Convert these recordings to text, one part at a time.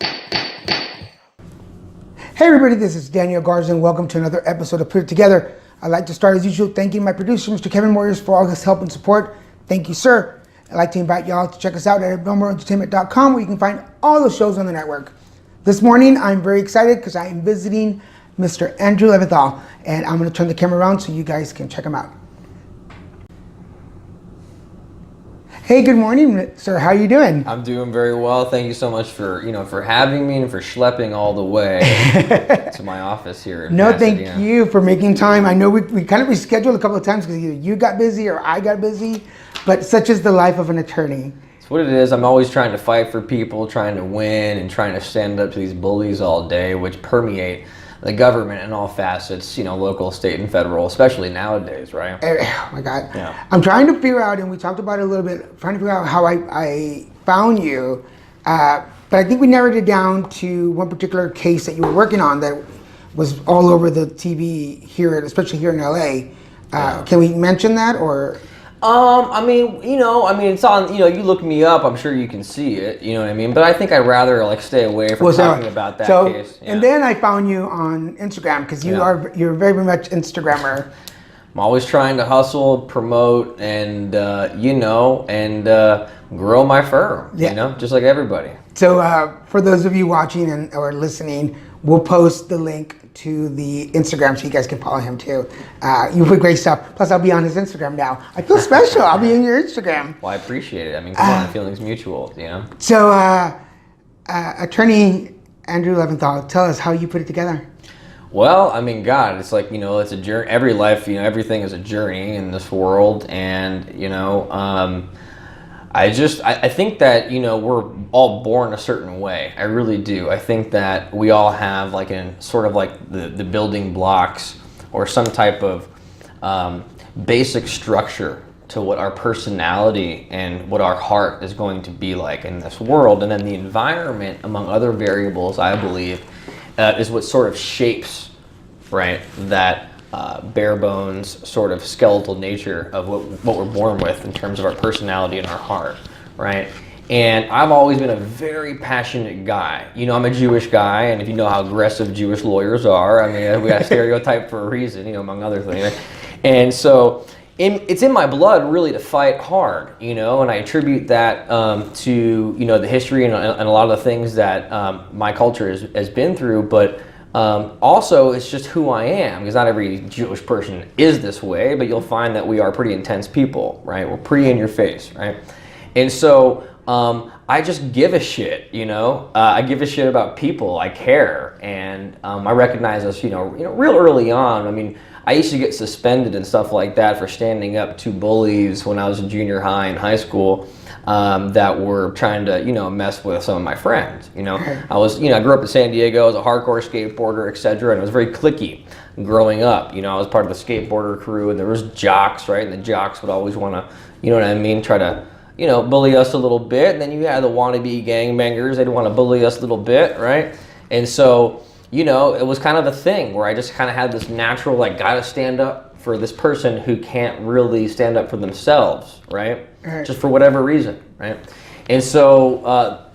Hey everybody, this is Daniel Garza and welcome to another episode of Put It Together. I'd like to start as usual thanking my producer, Mr. Kevin Moyers, for all his help and support. Thank you, sir. I'd like to invite y'all to check us out at abnormalentertainment.com where you can find all the shows on the network. This morning, I'm very excited because I am visiting Mr. Andrew Leventhal, and I'm going to turn the camera around so you guys can check him out. Hey, good morning, sir. How are you doing? I'm doing very well. Thank you so much for having me and for schlepping all the way to my office here in Pasadena. Thank you for making time. I know we kind of rescheduled a couple of times because either you got busy or I got busy, but such is the life of an attorney. It's what it is. I'm always trying to fight for people, trying to win, and trying to stand up to these bullies all day, which permeate the government in all facets, local, state, and federal, especially nowadays, right? Oh my God. Yeah. I'm trying to figure out, and we talked about it a little bit, trying to figure out how I found you, but I think we narrowed it down to one particular case that you were working on that was all over the TV here, especially here in LA. Can we mention that or? It's on, you look me up, I'm sure you can see it, you know what I mean? But I think I'd rather stay away from talking about that case. Yeah. And then I found you on Instagram because you're very much Instagrammer. I'm always trying to hustle, promote, and, grow my firm, just like everybody. So for those of you watching or listening, we'll post the link to the Instagram so you guys can follow him too. You put great stuff. Plus, I'll be on his Instagram now. I feel special. I'll be in your Instagram. Well, I appreciate it. I mean, come on, the feeling's mutual, So, attorney Andrew Leventhal, tell us how you put it together. Well, I mean, God, it's like, it's a journey. Every life, everything is a journey in this world. And, I think that, we're all born a certain way. I really do. I think that we all have the building blocks or some type of basic structure to what our personality and what our heart is going to be like in this world. And then the environment, among other variables, I believe, is what sort of shapes, right, that bare bones sort of skeletal nature of what we're born with in terms of our personality and our heart, right? And I've always been a very passionate guy. I'm a Jewish guy, and if you know how aggressive Jewish lawyers are, I mean, we got a stereotype for a reason, among other things. Right? And so it's in my blood really to fight hard, and I attribute that to, the history and a lot of the things that my culture has been through, but also, it's just who I am, because not every Jewish person is this way, but you'll find that we are pretty intense people, right? We're pretty in your face, right? And so I just give a shit, I give a shit about people. I care, and I recognize this, real early on. I mean, I used to get suspended and stuff like that for standing up to bullies when I was in junior high and high school. That were trying to, mess with some of my friends. I grew up in San Diego, I was a hardcore skateboarder, etc., and it was very cliquey growing up. I was part of the skateboarder crew, and there was jocks, right? And the jocks would always want to, try to, bully us a little bit. And then you had the wannabe gangbangers, they'd want to bully us a little bit, right? And so, it was kind of a thing where I just kind of had this natural, gotta stand up for this person who can't really stand up for themselves, right? Just for whatever reason, right? And so,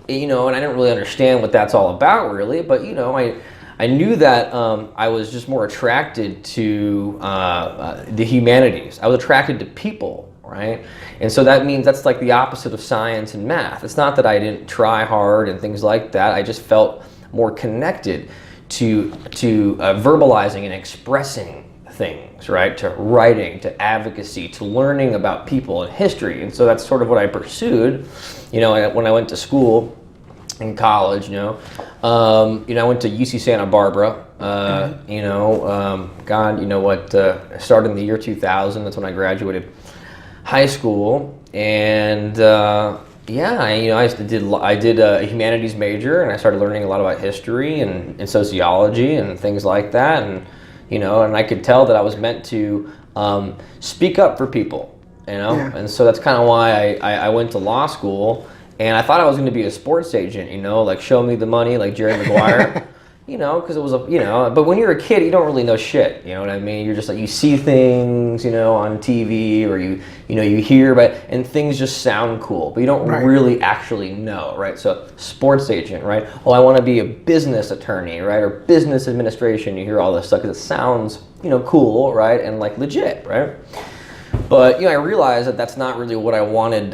and I didn't really understand what that's all about, really, but, I knew that I was just more attracted to the humanities. I was attracted to people, right? And so that means that's like the opposite of science and math. It's not that I didn't try hard and things like that. I just felt more connected to verbalizing and expressing things, right? To writing, to advocacy, to learning about people and history. And so that's sort of what I pursued, when I went to school in college, I went to UC Santa Barbara, started in the year 2000. That's when I graduated high school. And I did a humanities major, and I started learning a lot about history and sociology and things like that. And and I could tell that I was meant to speak up for people, and so that's kind of why I went to law school, and I thought I was going to be a sports agent, like show me the money, like Jerry Maguire, because it was but when you're a kid, you don't really know shit, you know what I mean? You're just like, you see things, on TV, or you hear about, and things just sound cool, but you don't really actually know, right? So sports agent, right? Oh, I want to be a business attorney, right? Or business administration. You hear all this stuff because it sounds, cool, right? And like legit, right? But I realized that that's not really what I wanted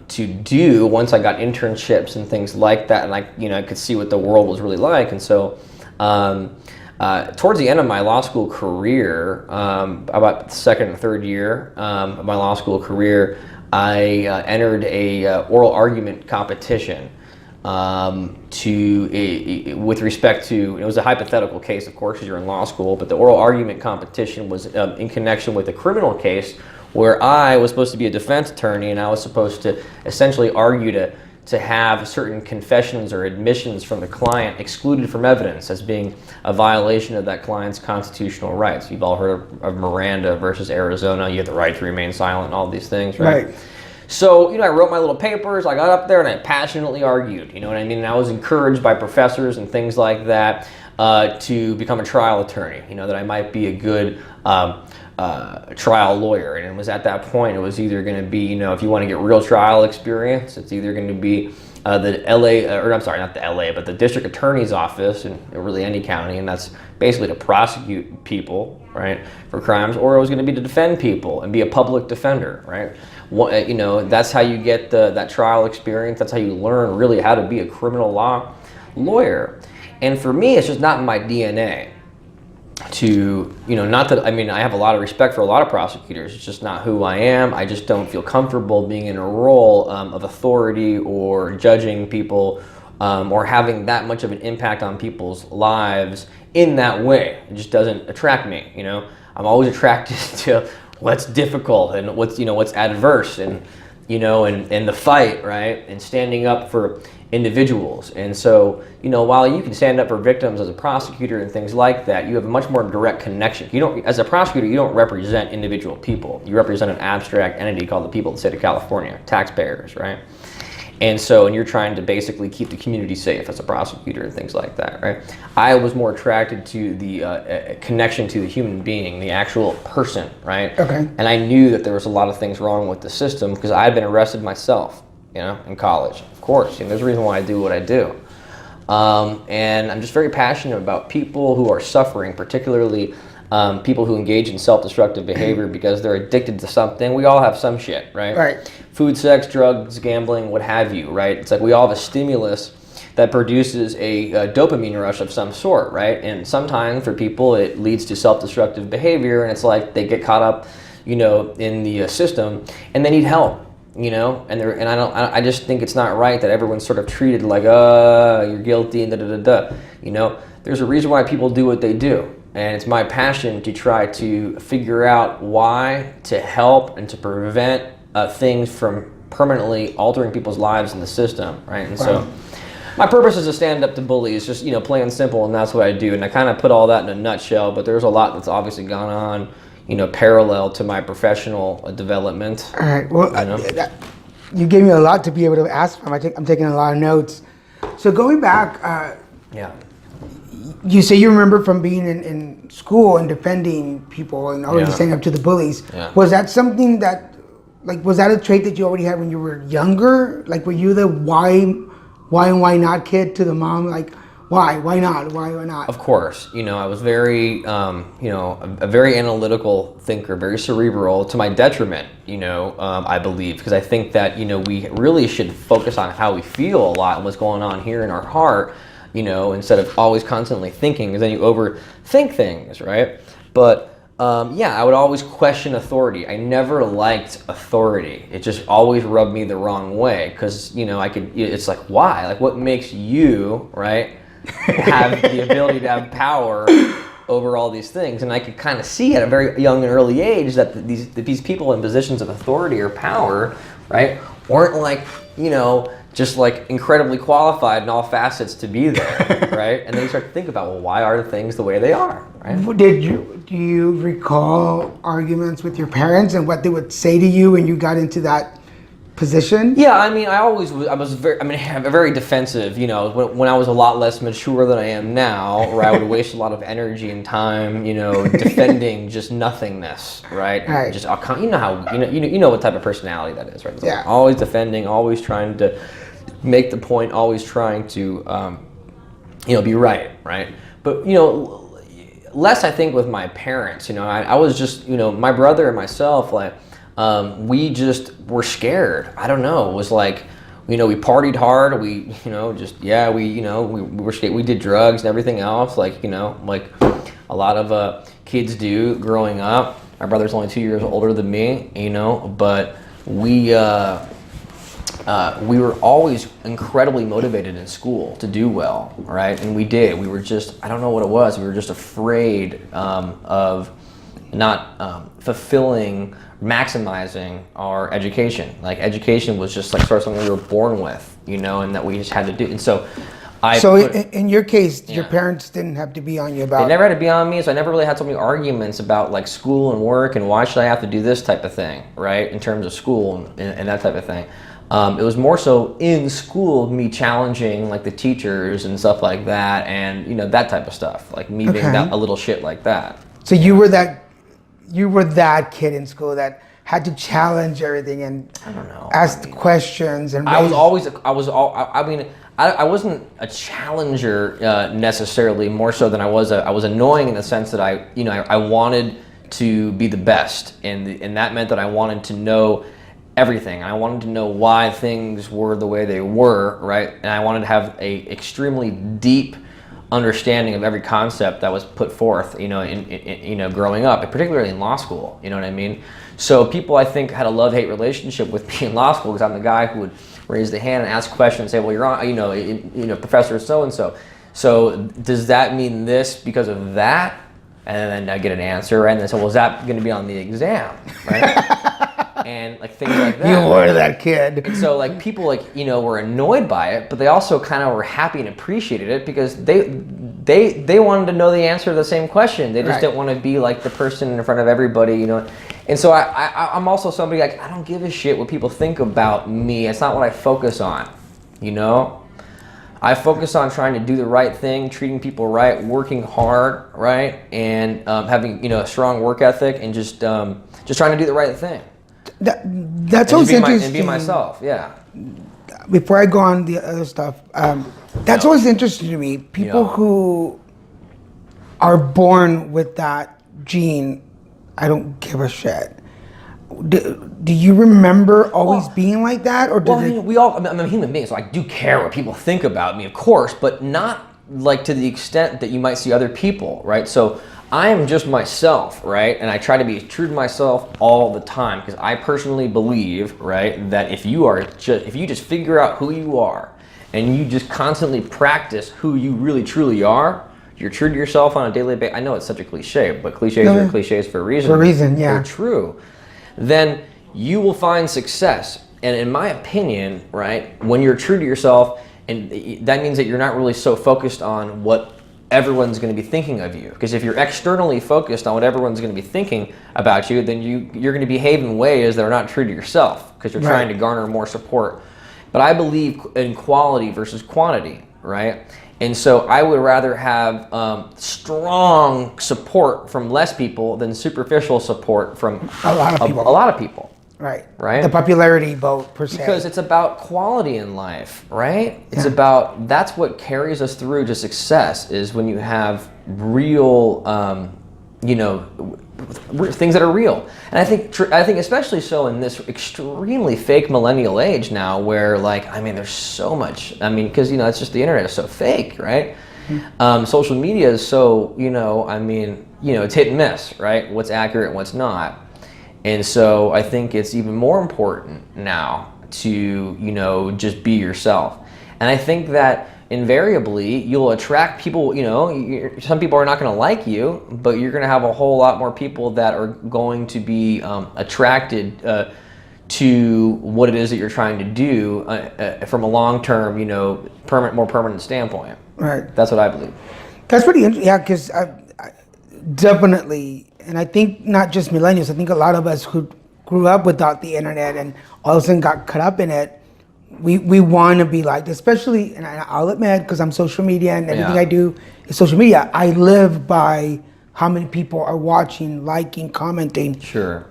to do once I got internships and things like that, and I could see what the world was really like. And so towards the end of my law school career, about the second and third year of my law school career, I entered a oral argument competition with respect to, it was a hypothetical case, of course, because you're in law school, but the oral argument competition was in connection with a criminal case where I was supposed to be a defense attorney, and I was supposed to essentially argue to have certain confessions or admissions from the client excluded from evidence as being a violation of that client's constitutional rights. You've all heard of Miranda versus Arizona. You have the right to remain silent and all these things, right? So, I wrote my little papers, I got up there and I passionately argued, you know what I mean? And I was encouraged by professors and things like that to become a trial attorney, that I might be a good trial lawyer. And it was at that point, it was either going to be, if you want to get real trial experience, it's either going to be the LA, or I'm sorry, not the LA, but the district attorney's office in really any county, and that's basically to prosecute people, right, for crimes, or it was going to be to defend people and be a public defender, right? That's how you get that trial experience. That's how you learn really how to be a criminal law lawyer. And for me, it's just not in my DNA to, not that, I have a lot of respect for a lot of prosecutors. It's just not who I am. I just don't feel comfortable being in a role of authority or judging people or having that much of an impact on people's lives in that way. It just doesn't attract me, I'm always attracted to what's difficult and what's adverse, and and the fight, right, and standing up for individuals. And so while you can stand up for victims as a prosecutor and things like that, you have a much more direct connection. As a prosecutor, you don't represent individual people. You represent an abstract entity called the people of the state of California, taxpayers, right? And you're trying to basically keep the community safe as a prosecutor and things like that, right? I was more attracted to the connection to the human being, the actual person, right? Okay. And I knew that there was a lot of things wrong with the system because I had been arrested myself, in college, of course. There's a reason why I do what I do. And I'm just very passionate about people who are suffering, particularly people who engage in self-destructive behavior because they're addicted to something. We all have some shit, right? Right. Food, sex, drugs, gambling, what have you, right? It's like we all have a stimulus that produces a dopamine rush of some sort, right? And sometimes for people it leads to self-destructive behavior, and it's like they get caught up, in the system, and they need help. I just think it's not right that everyone's sort of treated like, you're guilty, and There's a reason why people do what they do. And it's my passion to try to figure out why, to help, and to prevent things from permanently altering people's lives in the system, right? And so my purpose is to stand up to bullies, just, plain and simple, and that's what I do. And I kind of put all that in a nutshell, but there's a lot that's obviously gone on, parallel to my professional development. All right, well, you gave me a lot to be able to ask from. I'm taking a lot of notes. So going back, you say you remember from being in school and defending people and already standing up to the bullies. Yeah. Was that something that, was that a trait that you already had when you were younger? Were you the why and why not kid to the mom? Why not? Why not? Of course. I was very, a very analytical thinker, very cerebral, to my detriment, I believe, because I think that, we really should focus on how we feel a lot and what's going on here in our heart, instead of always constantly thinking, because then you overthink things, right? But I would always question authority. I never liked authority. It just always rubbed me the wrong way, because, it's like, why? What makes you, right, have the ability to have power over all these things? And I could kind of see at a very young and early age that these people in positions of authority or power, right, weren't just incredibly qualified in all facets to be there, right? And then you start to think about, well, why are things the way they are, right? Do you recall arguments with your parents and what they would say to you when you got into that position? Yeah, I mean, I was very defensive, you know, when I was a lot less mature than I am now, where I would waste a lot of energy and time, you know, defending just nothingness, right? Right. Just, you know how, you know what type of personality that is, right? Yeah. Always defending, always trying to make the point, always trying to, be right? But, less I think with my parents, I was just, my brother and myself, like, we just were scared. I don't know. It was like, we partied hard. We, we were scared. We did drugs and everything else, like a lot of kids do growing up. My brother's only 2 years older than me, but we were always incredibly motivated in school to do well, right? And we did. We were just, I don't know what it was. We were just afraid of not fulfilling, maximizing our education. Like, education was just like sort of something we were born with, and that we just had to do. And so in your case, your parents didn't have to be on you about... They never had to be on me, so I never really had so many arguments about like school and work and why should I have to do this type of thing, right? In terms of school and that type of thing. It was more so in school, me challenging like the teachers and stuff like that, and that type of stuff, like me being a little shit like that. So you were that kid in school that had to challenge everything and I don't know, ask questions and I wasn't a challenger necessarily, more so than I was annoying in the sense that I wanted to be the best, and that meant that I wanted to know everything. I wanted to know why things were the way they were, right? And I wanted to have a extremely deep understanding of every concept that was put forth, in growing up, and particularly in law school. You know what I mean? So people, I think, had a love-hate relationship with me in law school because I'm the guy who would raise the hand and ask questions and say, well, you're on, Professor so-and-so. So does that mean this because of that? And then I get an answer, right? And then say, well, is that going to be on the exam, right? And like things like that. You were that kid. And so like people were annoyed by it, but they also kind of were happy and appreciated it because they wanted to know the answer to the same question. They just didn't want to be like the person in front of everybody, And so I'm also somebody like, I don't give a shit what people think about me. It's not what I focus on, I focus on trying to do the right thing, treating people right, working hard, right, and having a strong work ethic, and just trying to do the right thing. That's always interesting. And be myself, yeah. Before I go on the other stuff, that's always interesting to me. People who are born with that gene, I don't give a shit. Do you remember always being like that, or I'm a human being, so I do care what people think about me, of course, but not like to the extent that you might see other people, right? So I am just myself, right? And I try to be true to myself all the time because I personally believe, right, that if you just figure out who you are and you just constantly practice who you really truly are, you're true to yourself on a daily basis. I know it's such a cliche, but cliches are cliches for a reason. For a reason, yeah. They're true. Then you will find success. And in my opinion, right, when you're true to yourself, and that means that you're not really so focused on what everyone's going to be thinking of you. Because if you're externally focused on what everyone's going to be thinking about you, then you're going to behave in ways that are not true to yourself because you're trying to garner more support. But I believe in quality versus quantity, right? And so I would rather have strong support from less people than superficial support from a lot of people. Right. Right. The popularity vote, per se. Because it's about quality in life, right? It's about, that's what carries us through to success, is when you have real, things that are real. And I think especially so in this extremely fake millennial age now, where there's so much, because, it's just the internet is so fake, right? Mm-hmm. Social media is so, it's hit and miss, right? What's accurate and what's not. And so I think it's even more important now to, just be yourself. And I think that invariably you'll attract people, some people are not going to like you, but you're going to have a whole lot more people that are going to be attracted to what it is that you're trying to do from a long-term, more permanent standpoint. Right. That's what I believe. That's pretty interesting. Yeah, because I definitely... And I think not just millennials, I think a lot of us who grew up without the internet and all of a sudden got caught up in it, we want to be liked, especially, and I'll admit, because I'm social media and everything I do is social media, I live by how many people are watching, liking, commenting. Sure.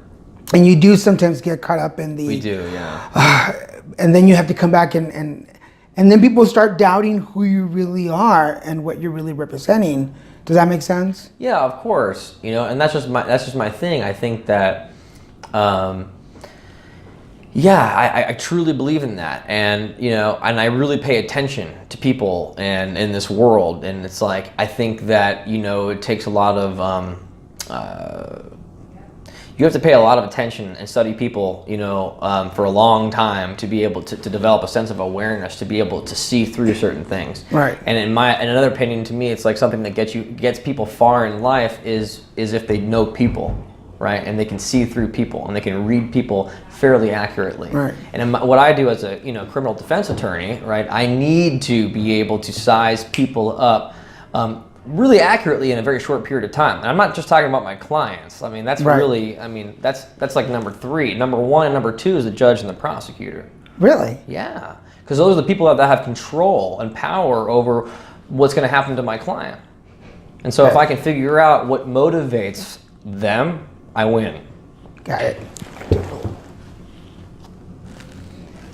And you do sometimes get caught up in the... We do, yeah. And then you have to come back and then people start doubting who you really are and what you're really representing. Does that make sense? Yeah, of course. You know, and that's just my thing. I think that, I truly believe in that, and you know, and I really pay attention to people and in this world, and it's like I think that, you know, it takes a lot of you have to pay a lot of attention and study people, you know, for a long time to be able to develop a sense of awareness, to be able to see through certain things. Right. And in another opinion, to me, it's like something that gets people far in life is if they know people, right? And they can see through people and they can read people fairly accurately. Right. And what I do as a, you know, criminal defense attorney, right? I need to be able to size people up really accurately in a very short period of time. And I'm not just talking about my clients. I mean, that's really, I mean, that's like number 3. Number 1 and number 2 is the judge and the prosecutor. Really? Yeah, because those are the people that have control and power over what's going to happen to my client. And so if I can figure out what motivates them, I win. Got it.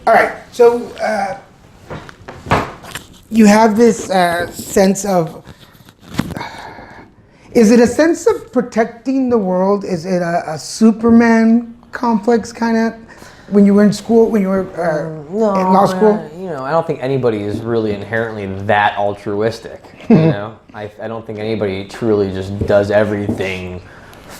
All right, so you have this sense of, is it a sense of protecting the world? Is it a Superman complex kind of when you were in school, when you were in law school? You know, I don't think anybody is really inherently that altruistic. You know, I don't think anybody truly just does everything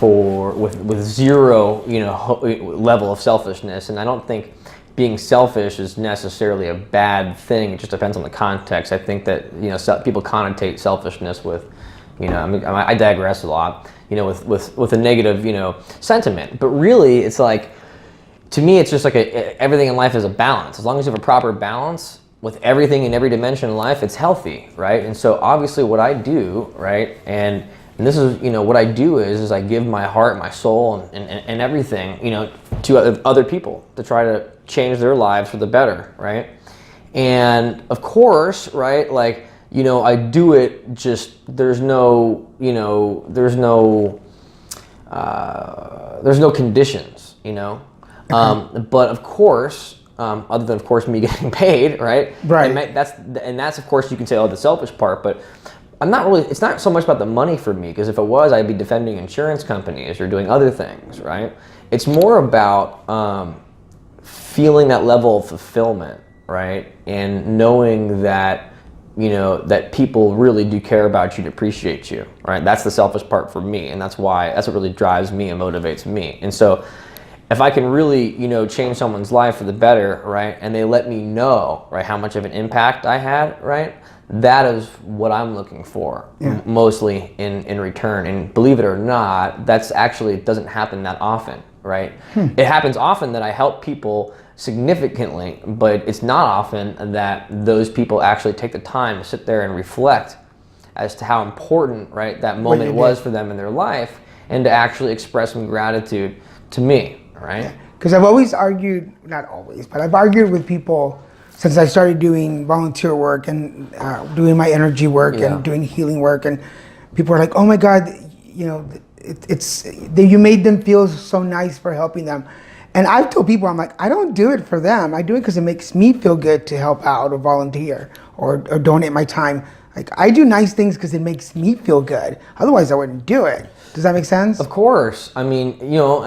with zero, you know, level of selfishness. And I don't think being selfish is necessarily a bad thing. It just depends on the context. I think that, you know, people connotate selfishness with, you know, I digress a lot, you know, with a negative, you know, sentiment. But really, it's like, to me, it's just like everything in life is a balance. As long as you have a proper balance with everything in every dimension of life, it's healthy, right? And so obviously what I do, right, and this is, you know, what I do is I give my heart, my soul, and everything, you know, to other people to try to change their lives for the better, right? And of course, right, like, you know, I do it just, there's no conditions, you know? But of course, other than of course me getting paid, right? Right. And that's of course you can say, oh, the selfish part, but I'm not really, it's not so much about the money for me, because if it was, I'd be defending insurance companies or doing other things, right? It's more about feeling that level of fulfillment, right? And knowing that, you know, that people really do care about you and appreciate you, right? That's the selfish part for me, and that's what really drives me and motivates me. And so if I can really, you know, change someone's life for the better, right, and they let me know, right, how much of an impact I had, right, that is what I'm looking for, mostly in return. And believe it or not, that's actually, it doesn't happen that often, right? It happens often that I help people significantly, but it's not often that those people actually take the time to sit there and reflect as to how important, right, that moment was for them in their life, and to actually express some gratitude to me, right? Because I've always argued, not always, but I've argued with people since I started doing volunteer work and doing my energy work and doing healing work, and people are like, oh my God, you know, you made them feel so nice for helping them. And I've told people, I'm like, I don't do it for them. I do it because it makes me feel good to help out or volunteer or donate my time. Like, I do nice things because it makes me feel good. Otherwise, I wouldn't do it. Does that make sense? Of course. I mean, you know,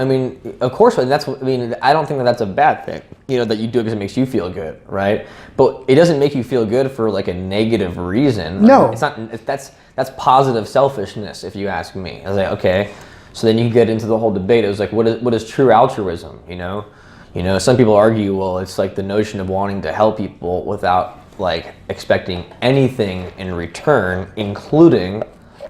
of course, that's what, I mean, I don't think that that's a bad thing, you know, that you do it because it makes you feel good, right? But it doesn't make you feel good for like a negative reason. No. It's not, that's positive selfishness, if you ask me. I was like, okay. So then you get into the whole debate. It was like, what is true altruism, you know? You know, some people argue, well, it's like the notion of wanting to help people without like expecting anything in return, including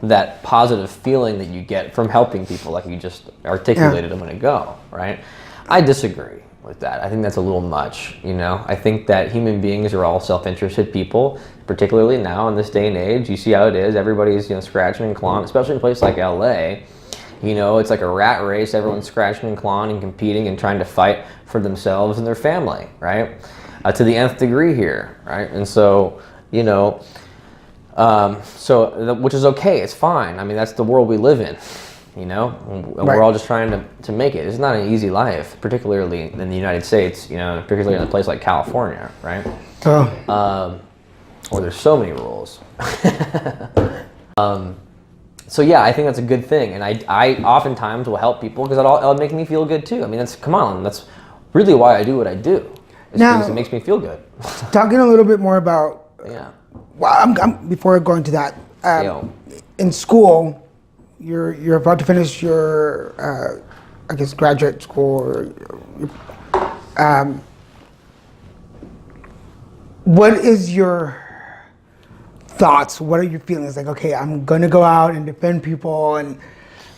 that positive feeling that you get from helping people, like you just articulated a minute ago, right? I disagree with that. I think that's a little much, you know? I think that human beings are all self-interested people, particularly now in this day and age. You see how it is. Everybody's, you know, scratching and clawing, especially in a place like LA. You know, it's like a rat race. Everyone's scratching and clawing and competing and trying to fight for themselves and their family, right? To the nth degree here, right? And so, you know, which is okay. It's fine. I mean, that's the world we live in, you know, and Right. we're all just trying to make it. It's not an easy life, particularly in the United States, you know, particularly in a place like California, right? Oh. Where there's so many rules. So yeah, I think that's a good thing, and I oftentimes will help people because it'll make me feel good too. I mean, that's really why I do what I do. It's Now- because it makes me feel good. Talking a little bit more about, Yeah. well, I'm before going to that, Yo. in school, you're about to finish your, I guess, graduate school. What is your thoughts? What are your feelings? Like, okay, I'm gonna go out and defend people, and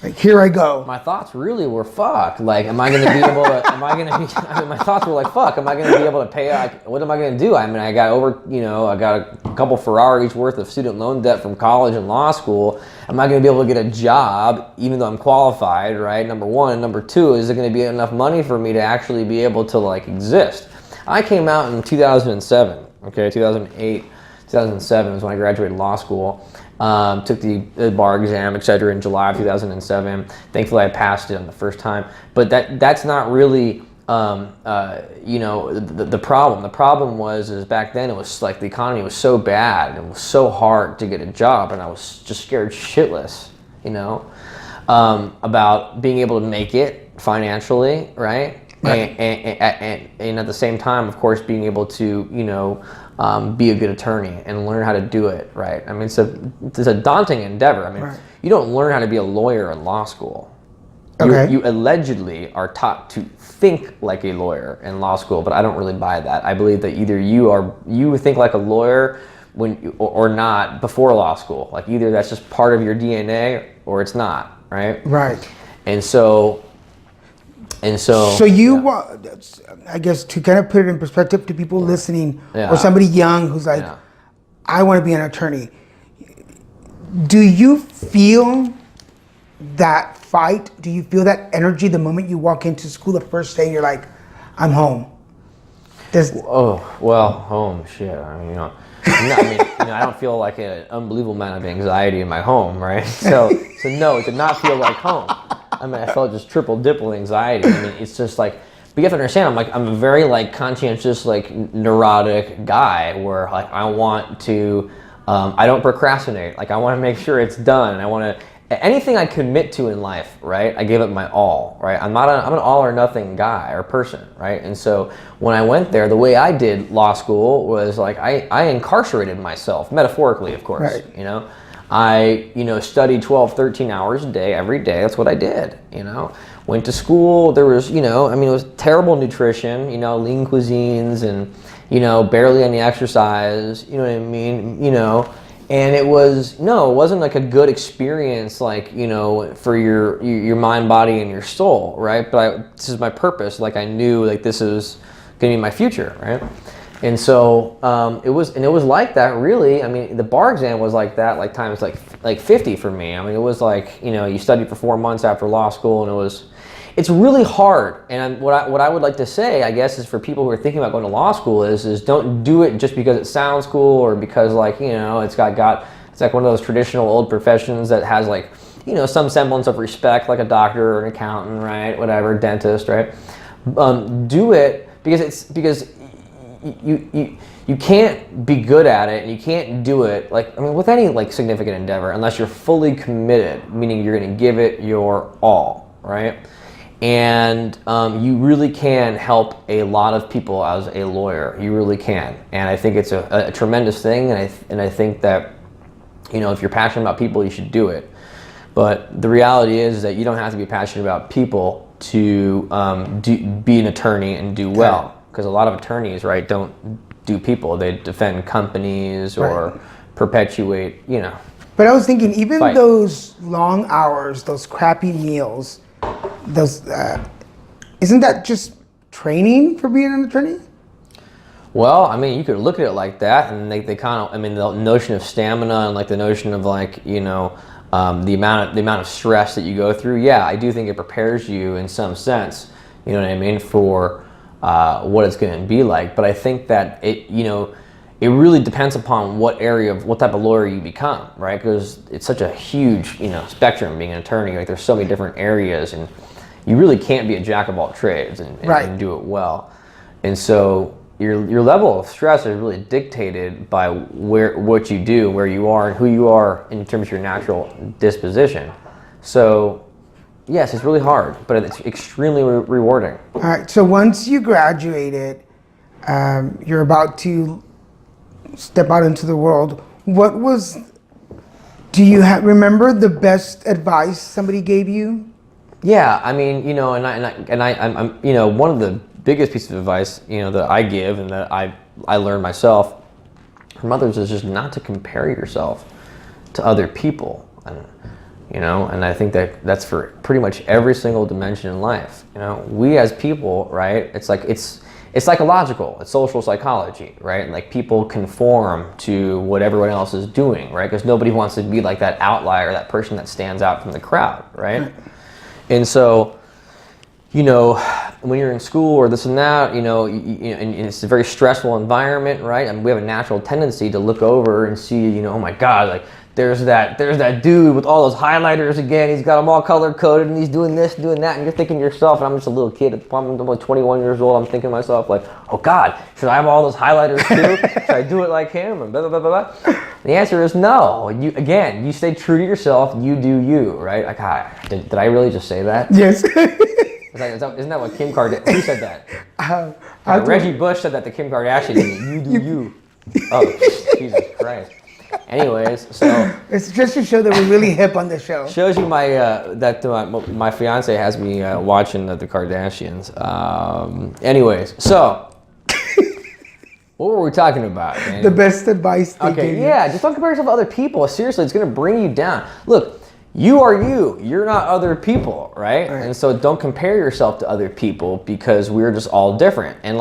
like, here I go. My thoughts really were fuck. Like, am I going to be able to? I mean, my thoughts were like, fuck. Am I going to be able to pay? Like, what am I going to do? I mean, I got a couple Ferraris worth of student loan debt from college and law school. Am I going to be able to get a job even though I'm qualified? Right. Number one, and number two, is it going to be enough money for me to actually be able to like exist? I came out in 2007. Okay, 2008, 2007 was when I graduated law school. Took the bar exam, etc. in July of 2007. Thankfully, I passed it on the first time. But that's not really, you know, the problem. The problem is back then it was like the economy was so bad and it was so hard to get a job, and I was just scared shitless, you know, about being able to make it financially, right? Right. And at the same time, of course, being able to, you know, be a good attorney and learn how to do it, right? I mean, it's a daunting endeavor. I mean, Right. You don't learn how to be a lawyer in law school. Okay. You allegedly are taught to think like a lawyer in law school, but I don't really buy that. I believe that either you think like a lawyer or not before law school. Like, either that's just part of your DNA or it's not, right? Right. And so. So you, I guess, to kind of put it in perspective to people listening, Yeah. or somebody young who's like, Yeah. I want to be an attorney. Do you feel that fight? Do you feel that energy the moment you walk into school the first day? You're like, I'm home. Oh, well, home, shit. I mean, I don't feel like an unbelievable amount of anxiety in my home, right? So no, it did not feel like home. I mean, I felt just triple anxiety. I mean, it's just like, but you have to understand, I'm a very like conscientious, like neurotic guy where like I want to, I don't procrastinate. Like, I want to make sure it's done. I want to, anything I commit to in life, right? I give it my all, right? I'm an all or nothing guy or person, right? And so when I went there, the way I did law school was like, I incarcerated myself, metaphorically, of course, Right. you know? I, studied 12, 13 hours a day, every day. That's what I did, Went to school. There was, it was terrible nutrition, lean cuisines and, barely any exercise, you know what I mean? And it wasn't like a good experience, like, for your mind, body, and your soul, right? But this is my purpose. Like, I knew, like, this is going to be my future, right? And so it was like that, really. I mean, the bar exam was like that, like times like 50 for me. I mean, it was like, you studied for 4 months after law school, and it's really hard. And what I would like to say, I guess, is for people who are thinking about going to law school is don't do it just because it sounds cool or because, like, it's it's like one of those traditional old professions that has, like, some semblance of respect, like a doctor or an accountant, right? Whatever, dentist, right? Do it because you can't be good at it, and you can't do it with any like significant endeavor unless you're fully committed, meaning you're going to give it your all, right? And you really can help a lot of people as a lawyer. You really can, and I think it's a tremendous thing. And I think that if you're passionate about people, you should do it. But the reality is that you don't have to be passionate about people to be an attorney and do well. Because a lot of attorneys, right, don't do people. They defend companies or Right. perpetuate, But I was thinking, even Fight. those long hours, those crappy meals, those isn't that just training for being an attorney? Well, I mean, you could look at it like that, and they kind of, I mean, the notion of stamina and like the notion of like, the amount of stress that you go through, yeah, I do think it prepares you in some sense, you know what I mean, for what it's going to be like. But I think that it really depends upon what type of lawyer you become, right? Because it's such a huge, spectrum being an attorney. Like there's so many different areas, and you really can't be a jack of all trades and do it well. And so your level of stress is really dictated by what you do, where you are, and who you are in terms of your natural disposition. So yes, it's really hard, but it's extremely rewarding. All right. So once you graduated, you're about to step out into the world. Do you remember the best advice somebody gave you? Yeah, I mean, I'm one of the biggest pieces of advice, that I give and that I learned myself from others is just not to compare yourself to other people, and I think that's for pretty much every single dimension in life. We as people, right? It's psychological. It's social psychology, right? Like people conform to what everyone else is doing, right? Because nobody wants to be like that outlier, that person that stands out from the crowd, right? And so, when you're in school or this and that, and it's a very stressful environment, right? And we have a natural tendency to look over and see, oh my God, like there's that dude with all those highlighters again. He's got them all color coded and he's doing this, doing that. And you're thinking to yourself, and I'm just a little kid. I'm like 21 years old. I'm thinking to myself like, oh God, should I have all those highlighters too? Should I do it like him? And blah, blah, blah, blah, blah. The answer is no. You stay true to yourself. You do you, right? Like, did I really just say that? Yes. Isn't that what Kim Kardashian? Who said that? Reggie Bush said that to Kim Kardashian. You do you. Oh, Jesus Christ. Anyways, so it's just to show that we're really hip on the show. Shows you my fiance has me watching the Kardashians. Anyways, so what were we talking about, Danny? The best advice they gave you. Yeah, just don't compare yourself to other people. Seriously, it's going to bring you down. Look, you are you. You're not other people, right? And so don't compare yourself to other people because we're just all different. And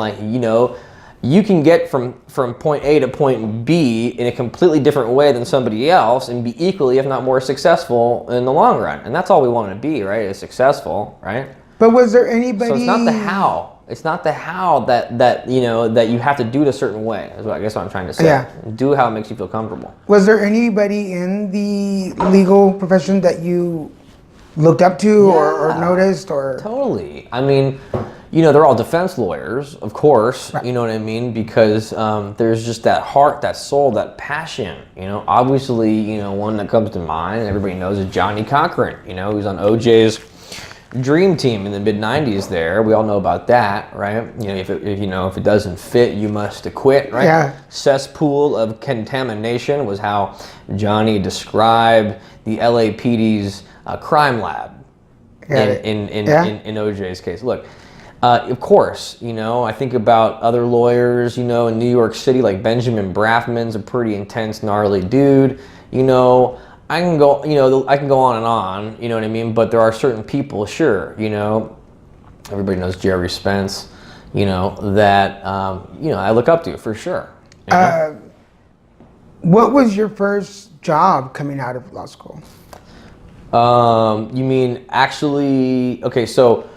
you can get from point A to point B in a completely different way than somebody else and be equally, if not more successful in the long run. And that's all we want to be, right? Is successful, right? But was there anybody... So it's not the how. It's not the how that you have to do it a certain way, is what I'm trying to say. Yeah. Do how it makes you feel comfortable. Was there anybody in the legal profession that you looked up to or noticed? Or Totally. I mean... they're all defense lawyers, of course, right. You know what I mean? Because there's just that heart, that soul, that passion, Obviously, one that comes to mind, and everybody knows, is Johnny Cochran, who's on OJ's Dream Team in the mid-90s there. We all know about that, right? If it doesn't fit, you must acquit, right? Yeah. Cesspool of contamination was how Johnny described the LAPD's crime lab in OJ's case. Look, of course, I think about other lawyers, in New York City, like Benjamin Brafman's a pretty intense, gnarly dude. I can go on and on, you know what I mean? But there are certain people, sure, everybody knows Jerry Spence, that, I look up to for sure. What was your first job coming out of law school? You mean actually, okay, so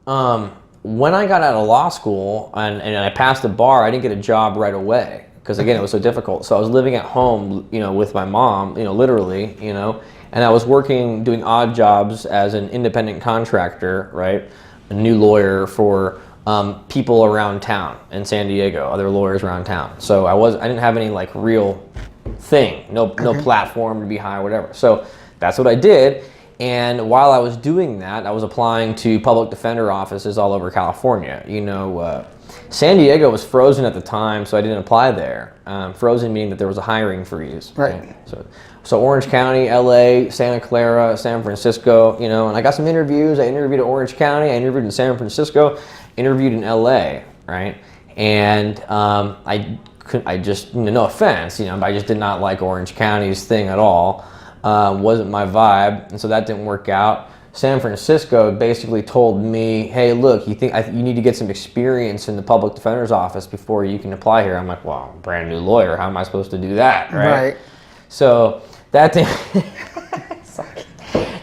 when I got out of law school and I passed the bar, I didn't get a job right away because, again, it was so difficult. So I was living at home, with my mom, literally, and I was doing odd jobs as an independent contractor, right? A new lawyer for people around town in San Diego, other lawyers around town. So I didn't have any real thing, no platform to be high or whatever. So that's what I did. And while I was doing that, I was applying to public defender offices all over California. San Diego was frozen at the time, so I didn't apply there. Frozen meaning that there was a hiring freeze. Right. So Orange County, LA, Santa Clara, San Francisco, and I got some interviews. I interviewed at Orange County, I interviewed in San Francisco, interviewed in LA, right? And I just, no offense, I just did not like Orange County's thing at all. Wasn't my vibe, and so that didn't work out. San Francisco basically told me, hey, look, you need to get some experience in the public defender's office before you can apply here. I'm like, well, I'm a brand new lawyer. How am I supposed to do that, right? Right. So That didn't,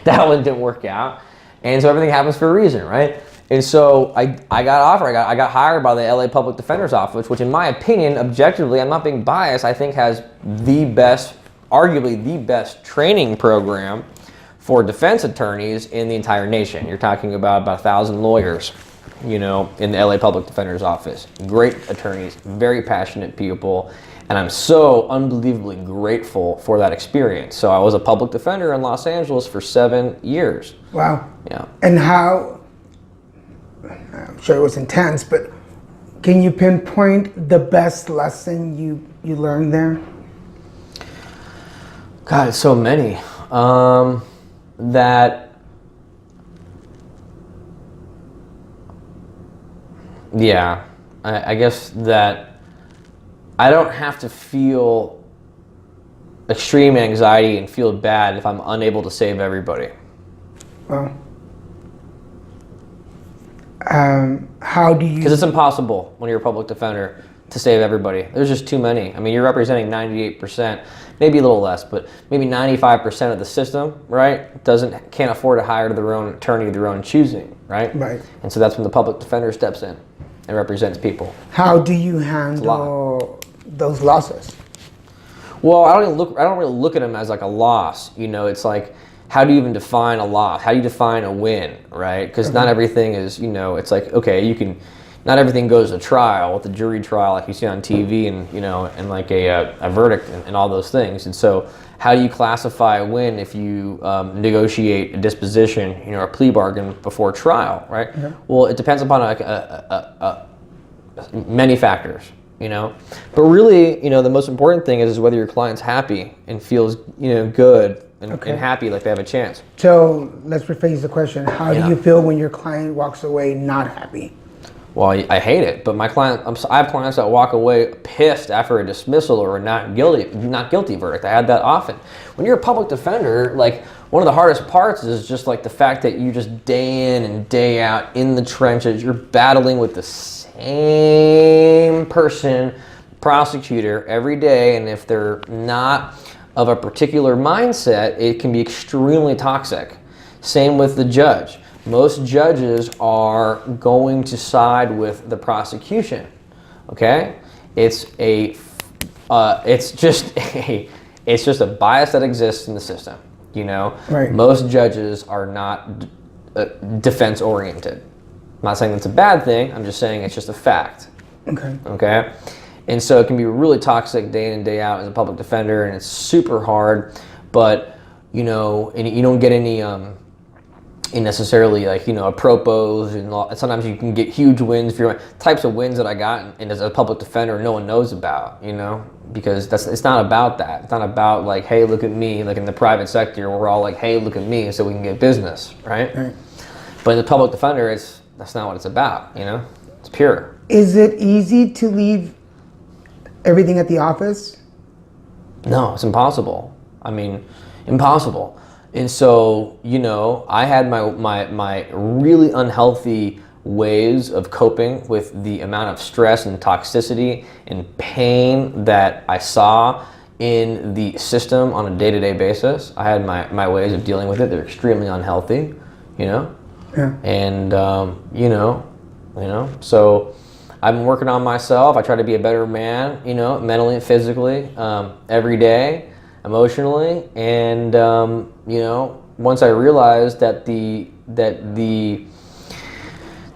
that one didn't work out. And so everything happens for a reason, right? And so I got offered, I got hired by the LA Public Defender's Office, which in my opinion, objectively, I'm not being biased, I think has the best, arguably the best training program for defense attorneys in the entire nation. You're talking about 1,000 lawyers, you know, in the LA Public Defender's Office. Great attorneys, very passionate people, and I'm so unbelievably grateful for that experience. So I was a public defender in Los Angeles for 7 years. Wow. Yeah. And how, I'm sure it was intense, but can you pinpoint the best lesson you learned there? God, it's so many. I guess that I don't have to feel extreme anxiety and feel bad if I'm unable to save everybody. Well, how do you... Because it's impossible when you're a public defender to save everybody. There's just too many. I mean, you're representing 98%, maybe a little less, but maybe 95% of the system, right? Can't afford to hire their own attorney of their own choosing, right? Right. And so that's when the public defender steps in and represents people. How do you handle those losses? Well, I don't really look at them as like a loss. You know, it's like, how do you even define a loss? How do you define a win, right? Because not everything is, you know, it's like, okay, not everything goes to trial, with the jury trial like you see on TV and, you know, and like a verdict and all those things. And so how do you classify a win if you negotiate a disposition, you know, a plea bargain before trial, right? Well, it depends upon many factors, you know. But really, you know, the most important thing is whether your client's happy and feels, you know, good and happy, like they have a chance. So let's rephrase the question. How do you feel when your client walks away not happy? Well, I hate it, but I have clients that walk away pissed after a dismissal or a not guilty verdict. I had that often. When you're a public defender, like, one of the hardest parts is just like the fact that you just day in and day out in the trenches, you're battling with the same prosecutor every day, and if they're not of a particular mindset, it can be extremely toxic. Same with the judge. Most judges are going to side with the prosecution. Okay, it's just a bias that exists in the system. You know, Most judges are not defense oriented. I'm not saying that's a bad thing. I'm just saying it's just a fact. Okay, and so it can be really toxic day in and day out as a public defender, and it's super hard. But you know, and you don't get any necessarily like, you know, apropos, and sometimes you can get huge wins for your types of wins that I got and as a public defender no one knows about, you know, because it's not about that. It's not about like, hey, look at me, like in the private sector we're all like, hey, look at me so we can get business, right? But in the public defender, that's not what it's about, you know. It's pure. Is it easy to leave everything at the office? No, it's impossible. I mean, impossible. And so, you know, I had my really unhealthy ways of coping with the amount of stress and toxicity and pain that I saw in the system on a day-to-day basis. I had my ways of dealing with it. They're extremely unhealthy, you know? And, you know, so I've been working on myself. I try to be a better man, you know, mentally and physically, every day. Emotionally, and you know, once I realized that the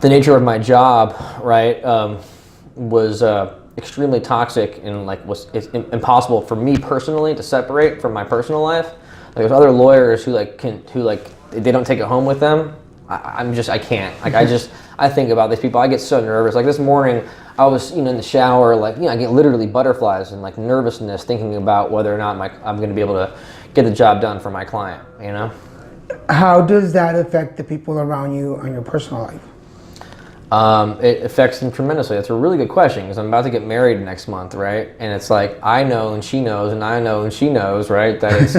nature of my job, right, was extremely toxic and like it's impossible for me personally to separate from my personal life. Like there's other lawyers who they don't take it home with them. I can't. Like I think about these people. I get so nervous. Like this morning, I was, you know, in the shower, like, you know, I get literally butterflies and like nervousness thinking about whether or not I'm going to be able to get the job done for my client, you know? How does that affect the people around you on your personal life? It affects them tremendously. That's a really good question because I'm about to get married next month, right? And it's like, I know and she knows and I know and she knows, right? That it's,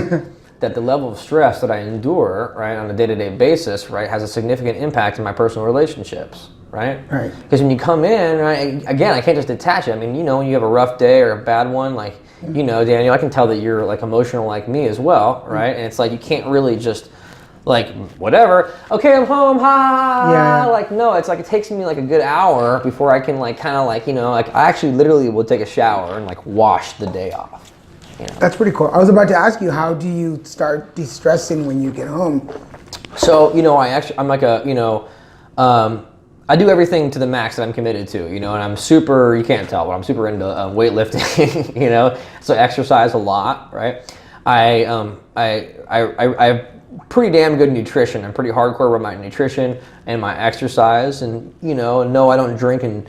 that the level of stress that I endure, right, on a day-to-day basis, right, has a significant impact in my personal relationships, right? Right. Because when you come in, right, again, I can't just detach it. I mean, you know, when you have a rough day or a bad one, like, you know, Daniel, I can tell that you're like emotional like me as well, right? And it's like you can't really just like whatever. Okay, I'm home. Ha. Yeah. Like no, it's like it takes me like a good hour before I can like kind of like, you know, like I actually literally will take a shower and like wash the day off. You know? That's pretty cool. I was about to ask you, how do you start de-stressing when you get home? So, you know, I'm like a, you know, I do everything to the max that I'm committed to, you know, and I'm super, you can't tell, but I'm super into weightlifting, you know, so I exercise a lot, right? I have pretty damn good nutrition. I'm pretty hardcore with my nutrition and my exercise, and, you know, no, I don't drink and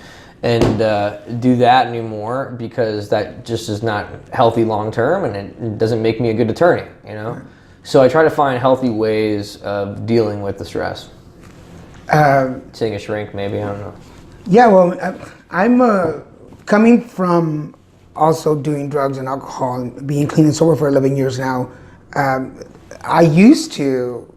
do that anymore because that just is not healthy long term, and it doesn't make me a good attorney, you know? So I try to find healthy ways of dealing with the stress. Seeing a shrink, maybe, I don't know. Yeah, well, I'm coming from also doing drugs and alcohol and being clean and sober for 11 years now. I used to,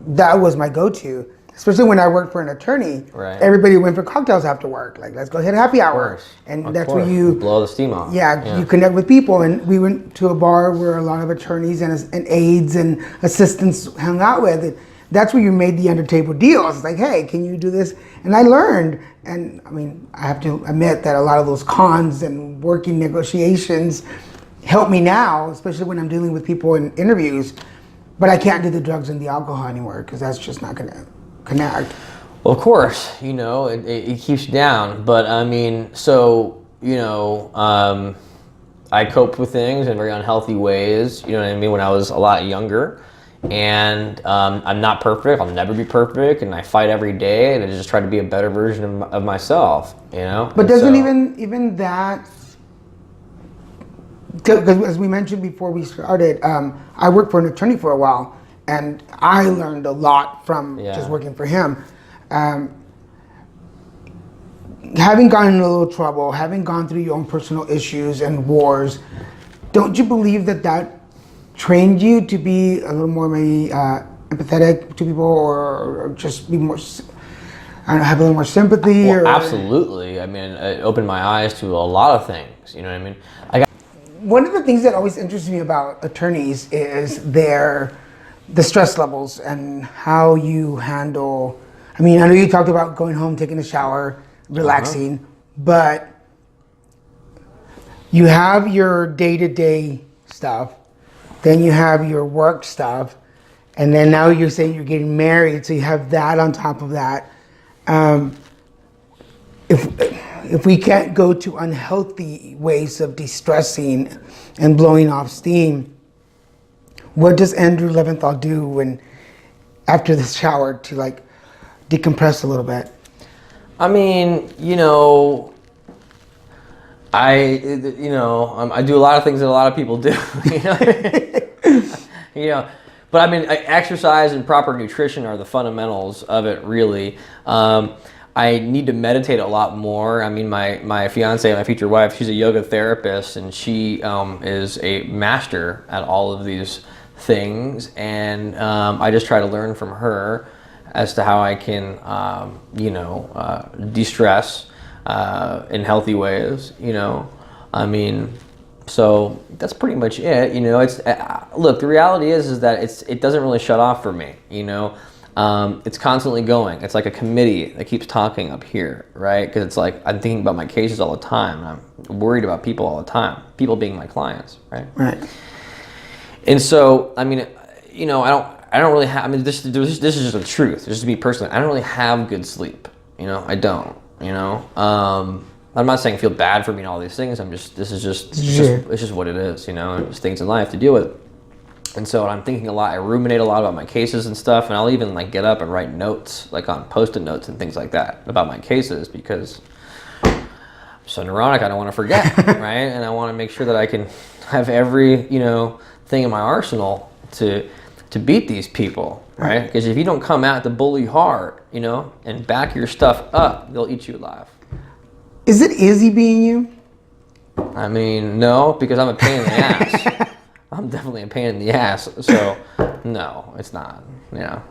that was my go-to, especially when I worked for an attorney. Right. Everybody went for cocktails after work. Like, let's go hit happy hour. And that's where you blow the steam off. Yeah, you connect with people. And we went to a bar where a lot of attorneys and aides and assistants hung out with. And that's where you made the under-table deals. It's like, hey, can you do this? And I learned. And I mean, I have to admit that a lot of those cons and working negotiations help me now, especially when I'm dealing with people in interviews. But I can't do the drugs and the alcohol anymore because that's just not going to connect. Well, of course, you know, it keeps you down. But I mean, so, you know, I coped with things in very unhealthy ways, you know what I mean, when I was a lot younger. And I'm not perfect. I'll never be perfect. And I fight every day, and I just try to be a better version of myself, you know? But doesn't even that, because as we mentioned before we started, I worked for an attorney for a while, and I learned a lot from just working for him. Having gotten in a little trouble, having gone through your own personal issues and wars, don't you believe that trained you to be a little more maybe empathetic to people, or just be more, I don't know, have a little more sympathy? Well, absolutely. I mean, it opened my eyes to a lot of things, you know what I mean? One of the things that always interests me about attorneys is the stress levels and how you handle. I mean, I know you talked about going home, taking a shower, relaxing, but you have your day-to-day stuff, then you have your work stuff, and then now you're saying you're getting married, so you have that on top of that. If we can't go to unhealthy ways of de-stressing and blowing off steam, what does Andrew Leventhal do when after the shower to like decompress a little bit? I mean, you know, I do a lot of things that a lot of people do, you know, you know. But I mean, exercise and proper nutrition are the fundamentals of it, really. I need to meditate a lot more. I mean, my fiance, my future wife, she's a yoga therapist, and she is a master at all of these things. And I just try to learn from her as to how I can, de-stress in healthy ways. You know, I mean, so that's pretty much it. You know, it's look. The reality is that it doesn't really shut off for me. You know. It's constantly going. It's like a committee that keeps talking up here, right? Because it's like I'm thinking about my cases all the time, and I'm worried about people all the time. People being my clients, right? Right. And so, I mean, you know, I don't really have. I mean, this is just the truth. Just to be personal, I don't really have good sleep. You know, I don't. You know, I'm not saying I feel bad for me and all these things. It's just what it is. You know, it's things in life to deal with. And so I'm thinking a lot, I ruminate a lot about my cases and stuff, and I'll even like get up and write notes, like on Post-it notes and things like that about my cases, because I'm so neurotic, I don't want to forget, right? And I want to make sure that I can have every, you know, thing in my arsenal to beat these people, right? Because if you don't come out to bully hard, you know, and back your stuff up, they'll eat you alive. Is it easy being you? I mean, no, because I'm a pain in the ass. I'm definitely a pain in the ass, so no, it's not, you know.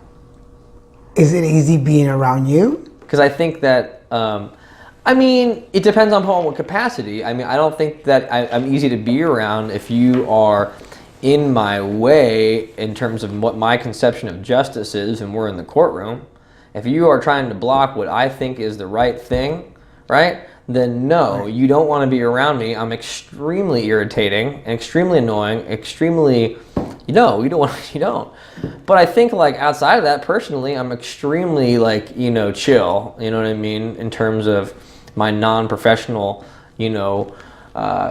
Is it easy being around you? Because I think that, I mean, it depends on what capacity. I mean, I don't think that I'm easy to be around if you are in my way in terms of what my conception of justice is and we're in the courtroom. If you are trying to block what I think is the right thing, right, then no, you don't want to be around me. I'm extremely irritating, extremely annoying, extremely, you don't want, you don't. But I think like outside of that, personally, I'm extremely like, chill, you know what I mean, in terms of my non-professional,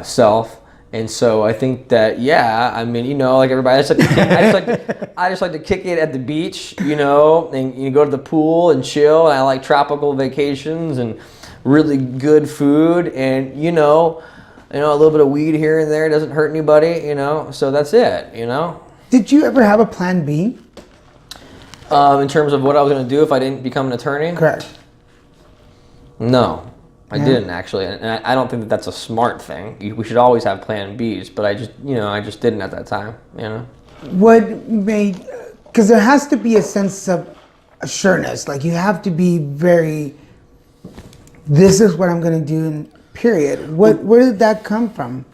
self. And so I think that, yeah, I mean, like everybody, I just like to kick it at the beach, and you go to the pool and chill. And I like tropical vacations and really good food, and a little bit of weed here and there doesn't hurt anybody, So that's it, Did you ever have a plan B? In terms of what I was going to do if I didn't become an attorney? Correct. No. I didn't actually, and I don't think that that's a smart thing. We should always have plan Bs, but I just didn't at that time, What made, because there has to be a sense of assuredness, like you have to be very, this is what I'm going to do, and period. Where did that come from?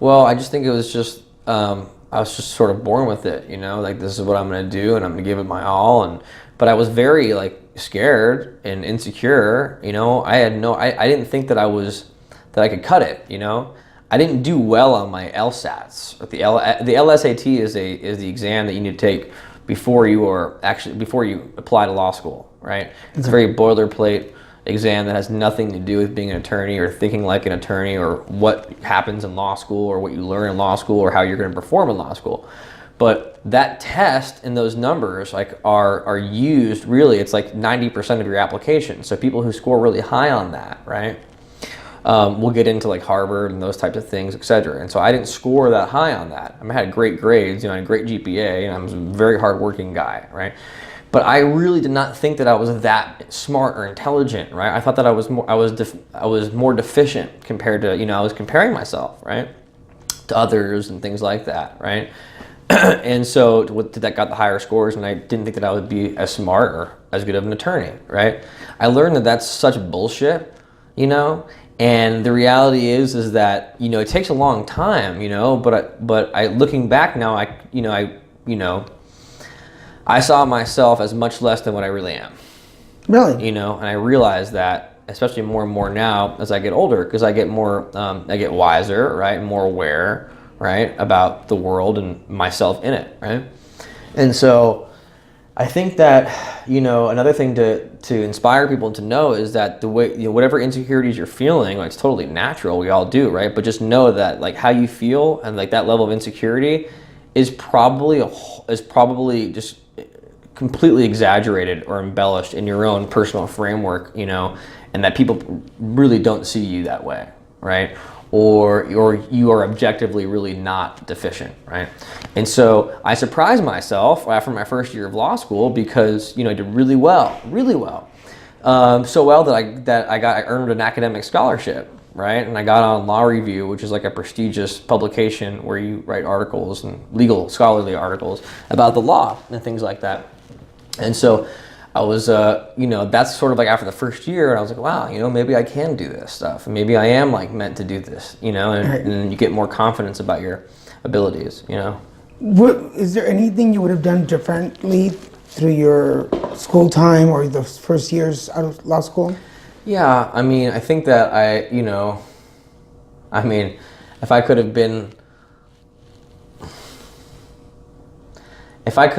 Well, I just think it was just, I was just sort of born with it, like this is what I'm going to do, and I'm going to give it my all, but I was very like scared and insecure, I didn't think that I could cut it, I didn't do well on my LSATs. The LSAT is the exam that you need to take before you apply to law school, right? It's a very boilerplate exam that has nothing to do with being an attorney or thinking like an attorney or what happens in law school or what you learn in law school or how you're going to perform in law school. But that test and those numbers are used, really, it's like 90% of your application. So people who score really high on that, right, will get into like Harvard and those types of things, etc. And so I didn't score that high on that. I had great grades, I had a great GPA, and I was a very hardworking guy, right? But I really did not think that I was that smart or intelligent, right? I thought that I was more deficient compared to, I was comparing myself, right, to others and things like that, right? And so that got the higher scores, and I didn't think that I would be as smart or as good of an attorney, right? I learned that that's such bullshit, and the reality is that, it takes a long time, but I looking back now, I saw myself as much less than what I really am. Really? And I realize that, especially more and more now as I get older, because I get more, I get wiser, right, more aware, right, about the world and myself in it, right? And so I think that, another thing to inspire people to know is that the way, whatever insecurities you're feeling, like, it's totally natural, we all do, right? But just know that, like, how you feel and like that level of insecurity is probably just completely exaggerated or embellished in your own personal framework, and that people really don't see you that way, right? Or you are objectively really not deficient, right? And so I surprised myself after my first year of law school because, I did really well. So well that I earned an academic scholarship, right? And I got on Law Review, which is like a prestigious publication where you write articles and legal scholarly articles about the law and things like that. And so I was, that's sort of like after the first year, and I was like, wow, maybe I can do this stuff. And maybe I am like meant to do this, and you get more confidence about your abilities, Is there anything you would have done differently through your school time or the first years out of law school? Yeah, I mean, I think that if I could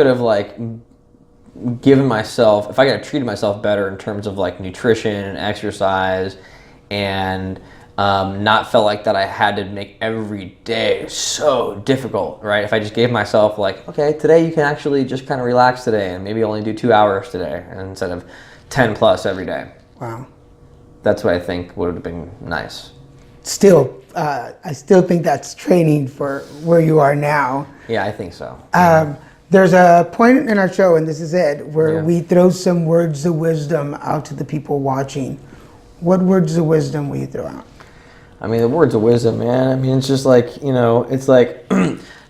have like given myself, if I could have treated myself better in terms of like nutrition and exercise and not felt like that I had to make every day so difficult, right? If I just gave myself like, okay, today you can actually just kind of relax today and maybe only do 2 hours today instead of 10 plus every day. Wow. That's what I think would have been nice. Still, I still think that's training for where you are now. Yeah, I think so. There's a point in our show, and this is it, where we throw some words of wisdom out to the people watching. What words of wisdom will you throw out? I mean, the words of wisdom, man. I mean, it's just like, it's like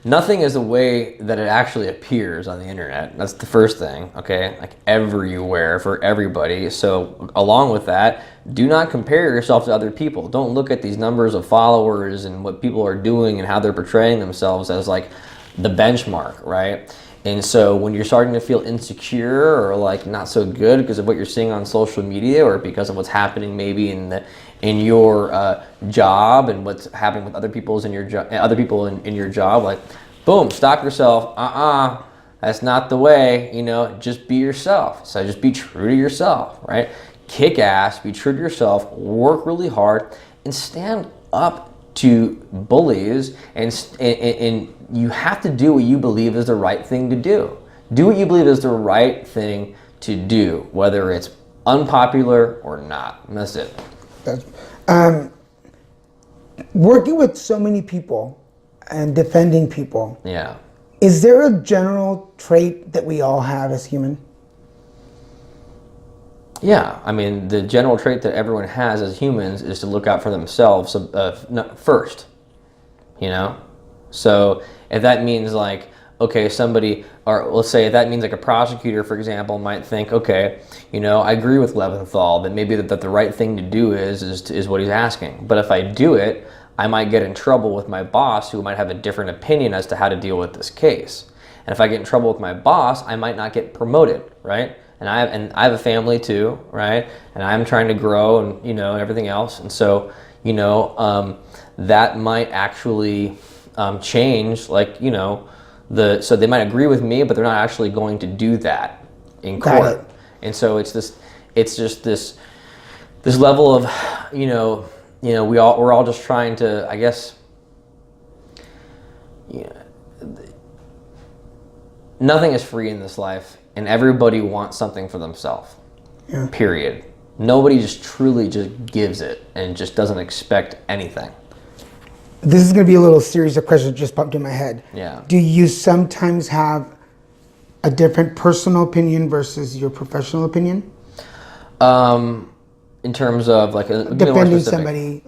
nothing is the way that it actually appears on the internet. That's the first thing, okay? Like everywhere for everybody. So along with that, do not compare yourself to other people. Don't look at these numbers of followers and what people are doing and how they're portraying themselves as like the benchmark, right? And so when you're starting to feel insecure or like not so good because of what you're seeing on social media or because of what's happening maybe in your job and what's happening with other people's in your other people in your job, like boom, stop yourself. That's not the way. Just be yourself. So just be true to yourself, right? Kick ass, be true to yourself, work really hard, and stand up to bullies, and you have to do what you believe is the right thing to do. Do what you believe is the right thing to do, whether it's unpopular or not. And that's it. Working with so many people and defending people. Yeah. Is there a general trait that we all have as human? Yeah, I mean, the general trait that everyone has as humans is to look out for themselves first, So if that means like, okay, somebody, or let's say if that means like a prosecutor, for example, might think, okay, I agree with Leventhal that maybe that the right thing to do is what he's asking. But if I do it, I might get in trouble with my boss who might have a different opinion as to how to deal with this case. And if I get in trouble with my boss, I might not get promoted, right? And I have a family too, right? And I'm trying to grow and everything else. And so that might actually change, like so they might agree with me, but they're not actually going to do that in court. And so it's just this level of we're all just trying to, I guess. Nothing is free in this life, and everybody wants something for themselves. Yeah. Period. Nobody just truly just gives it and just doesn't expect anything. This is going to be a little series of questions that just popped in my head. Yeah. Do you sometimes have a different personal opinion versus your professional opinion? In terms of like defending somebody.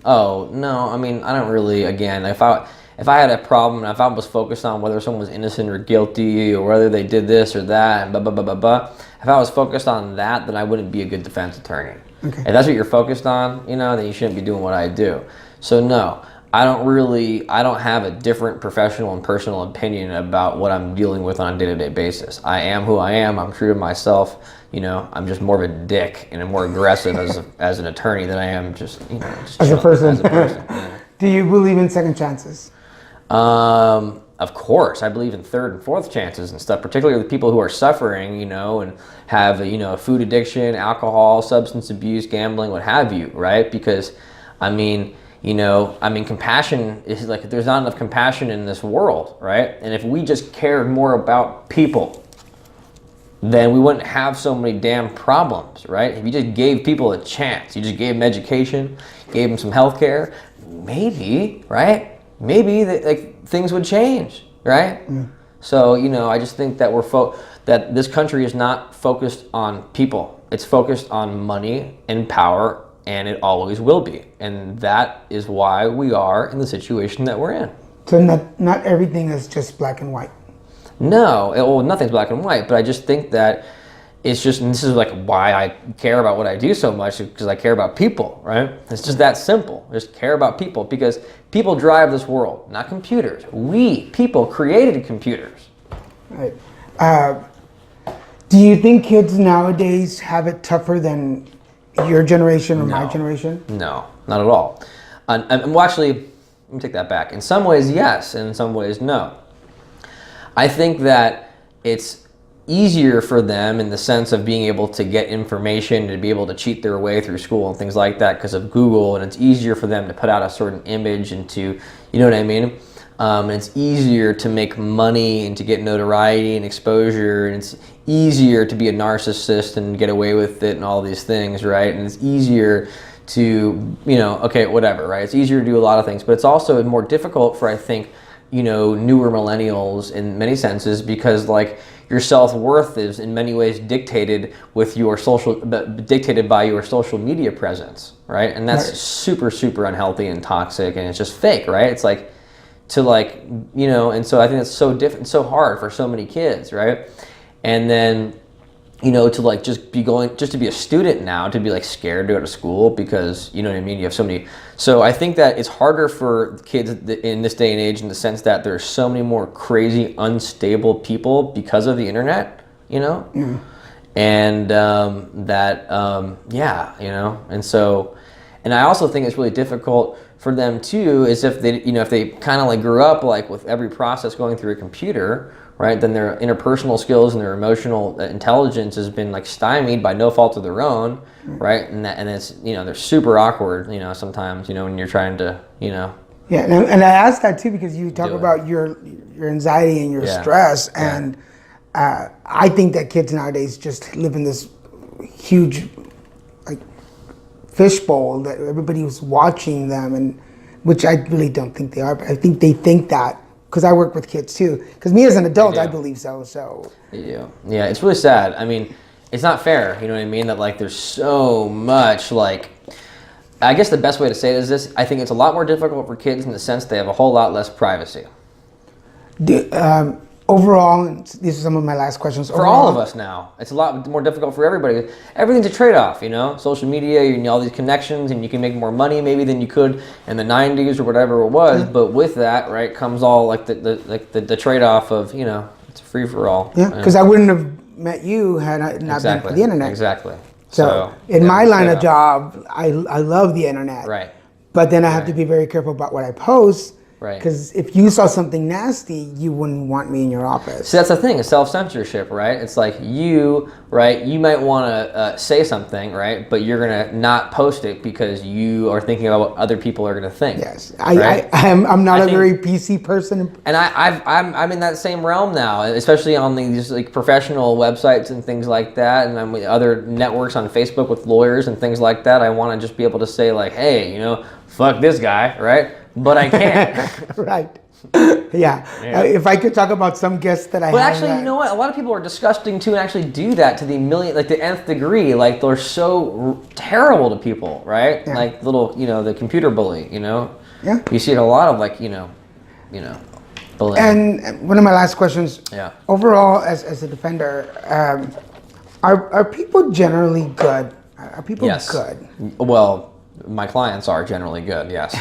Oh no, I mean I don't really. Again, if I had a problem and if I was focused on whether someone was innocent or guilty or whether they did this or that and blah blah blah blah blah, if I was focused on that, then I wouldn't be a good defense attorney. Okay. If that's what you're focused on, then you shouldn't be doing what I do. So no, I don't have a different professional and personal opinion about what I'm dealing with on a day-to-day basis. I am who I am. I'm true to myself. I'm just more of a dick and more aggressive as an attorney than I am just as a person. Yeah. Do you believe in second chances? Of course, I believe in third and fourth chances and stuff, particularly with people who are suffering, and have a food addiction, alcohol, substance abuse, gambling, what have you, right? Because, compassion is like, there's not enough compassion in this world, right? And if we just cared more about people, then we wouldn't have so many damn problems, right? If you just gave people a chance, you just gave them education, gave them some health care, maybe, right? Maybe things would change, right? Mm. So, I just think that that this country is not focused on people. It's focused on money and power, and it always will be. And that is why we are in the situation that we're in. So not everything is just black and white. No, nothing's black and white, but I just think that it's just, and this is like why I care about what I do so much, because I care about people, right? It's just that simple. Just care about people, because people drive this world, not computers. We, people, created computers. Right. Do you think kids nowadays have it tougher than your generation or my generation? No, not at all. Well, actually, let me take that back. In some ways, yes, and in some ways, no. I think that it's easier for them in the sense of being able to get information, to be able to cheat their way through school and things like that because of Google, and it's easier for them to put out a certain image and to, you know what I mean? And it's easier to make money and to get notoriety and exposure, and it's easier to be a narcissist and get away with it and all these things, right? And it's easier to, okay, whatever, right? It's easier to do a lot of things, but it's also more difficult for, I think, newer millennials in many senses, because like your self-worth is in many ways dictated by your social media presence, right? And that's super, super unhealthy and toxic, and it's just fake, right? It's like, to like, and so I think it's so different, so hard for so many kids, right? And then, to like just to be a student now, to be like scared to go to school because, you know what I mean? You have so many. So I think that it's harder for kids in this day and age in the sense that there's so many more crazy, unstable people because of the internet, Yeah. And and so, and I also think it's really difficult for them too, is if they kind of like grew up like with every process going through a computer, right? Then their interpersonal skills and their emotional intelligence has been like stymied by no fault of their own, right? And it's they're super awkward, sometimes when you're trying to Yeah, and I asked that too because you talk about your anxiety and your stress, and I think that kids nowadays just live in this huge like fishbowl that everybody was watching them, and which I really don't think they are, but I think they think that. Because I work with kids too. Because me as an adult, I believe so. So yeah, it's really sad. I mean, it's not fair. You know what I mean? That like there's so much like. I guess the best way to say it is this: I think it's a lot more difficult for kids in the sense they have a whole lot less privacy. Overall, and these are some of my last questions. For all of us now, it's a lot more difficult for everybody. Everything's a trade-off, Social media, all these connections, and you can make more money maybe than you could in the '90s or whatever it was. Yeah. But with that, right, comes all like the trade-off of it's a free for all. Yeah, because I wouldn't have met you had I not been for the internet. Exactly. So in my line of job, I love the internet. Right. But then I have to be very careful about what I post. Right. Because if you saw something nasty, you wouldn't want me in your office. So that's the thing, is self-censorship, right? It's like you might want to say something, right? But you're going to not post it because you are thinking about what other people are going to think. Yes. I'm not a very PC person. And I'm in that same realm now, especially on these like professional websites and things like that. And I'm with other networks on Facebook with lawyers and things like that. I want to just be able to say like, hey, fuck this guy, right? But I can't. Right. Yeah. If I could talk about some guests that I have. But actually, you know what? A lot of people are disgusting too and actually do that to the nth degree. Like they're so terrible to people, right? Yeah. Like little, the computer bully, Yeah. You see it a lot of like, bullying. And one of my last questions. Yeah. Overall, as a defender, are people generally good? Are people good? Well, my clients are generally good, yes.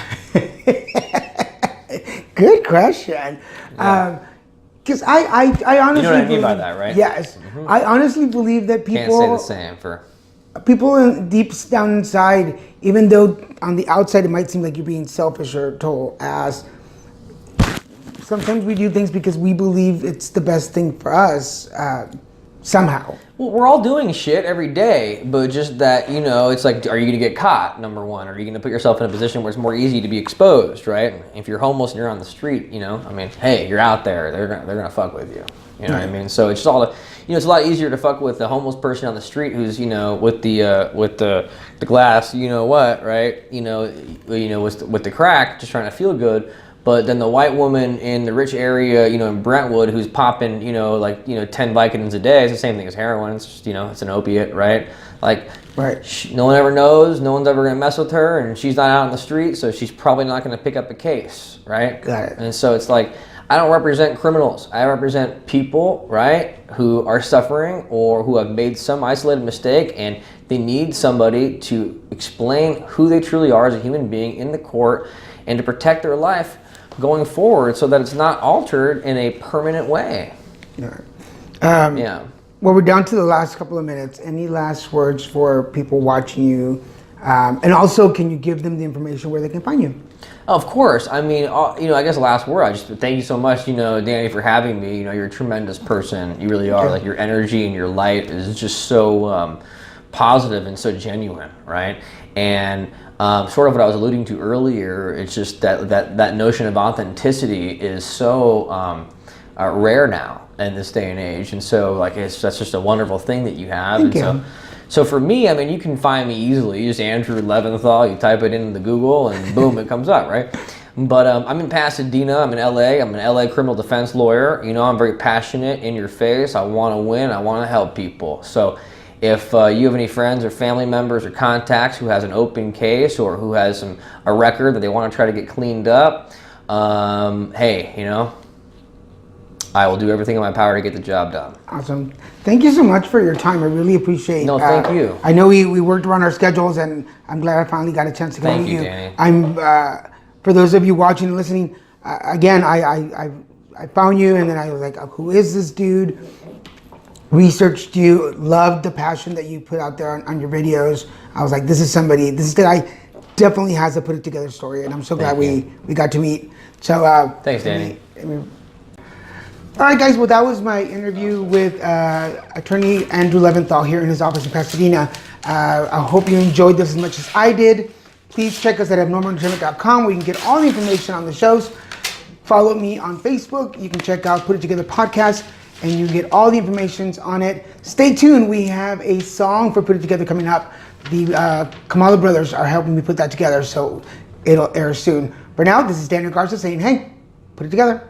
Good question. Because I honestly you know what I mean by that, right? Yes. Mm-hmm. I honestly believe that people... Can't say the same for... People deep down inside, even though on the outside it might seem like you're being selfish or total ass, sometimes we do things because we believe it's the best thing for us, somehow. Well, we're all doing shit every day, but just that, it's like, are you going to get caught, number one? Are you going to put yourself in a position where it's more easy to be exposed, right? If you're homeless and you're on the street, hey, you're out there, they're gonna fuck with you. You know what I mean? So it's just all, it's a lot easier to fuck with the homeless person on the street who's, with the glass, right? With the crack, just trying to feel good. But then the white woman in the rich area, in Brentwood, who's popping, 10 Vicodins a day, it's the same thing as heroin. It's just, it's an opiate, right? Like, right. No one ever knows. No one's ever going to mess with her, and she's not out on the street, so she's probably not going to pick up a case, right? Got it. And so it's like, I don't represent criminals. I represent people, right, who are suffering or who have made some isolated mistake, and they need somebody to explain who they truly are as a human being in the court and to protect their life going forward so that it's not altered in a permanent way. Yeah. Well, we're down to the last couple of minutes. Any last words for people watching you? And also, can you give them the information where they can find you? Of course. I mean, I guess the last word, I just thank you so much, Danny, for having me. You're a tremendous person. You really are. Like, your energy and your light is just so positive and so genuine, right? And sort of what I was alluding to earlier, it's just that notion of authenticity is so rare now in this day and age, and so that's just a wonderful thing that you have. Thank you. So for me, I mean, you can find me easily. You just Andrew Leventhal, you type it into the Google, and boom, it comes up, right? But I'm in Pasadena. I'm in LA. I'm an LA criminal defense lawyer. I'm very passionate, in your face. I want to win. I want to help people. So if you have any friends or family members or contacts who has an open case or who has a record that they want to try to get cleaned up, hey, I will do everything in my power to get the job done. Awesome. Thank you so much for your time. I really appreciate. No, thank you. I know we worked around our schedules, and I'm glad I finally got a chance to go Thank meet you, you. Danny. I'm for those of you watching and listening. Again, I found you, and then I was like, who is this dude? Researched you, loved the passion that you put out there on your videos. I was like, this is the guy definitely has a put it together story, and I'm so glad we got to meet. So Thanks, Danny. All right, guys. Well, that was my interview with attorney Andrew Leventhal here in his office in Pasadena. I hope you enjoyed this as much as I did. Please check us at abnormalentertainment.com where you can get all the information on the shows. Follow me on Facebook. You can check out Put It Together Podcast, and you get all the information on it. Stay tuned. We have a song for Put It Together coming up. The Kamala brothers are helping me put that together, so it'll air soon. For now, this is Daniel Garza saying, hey, put it together.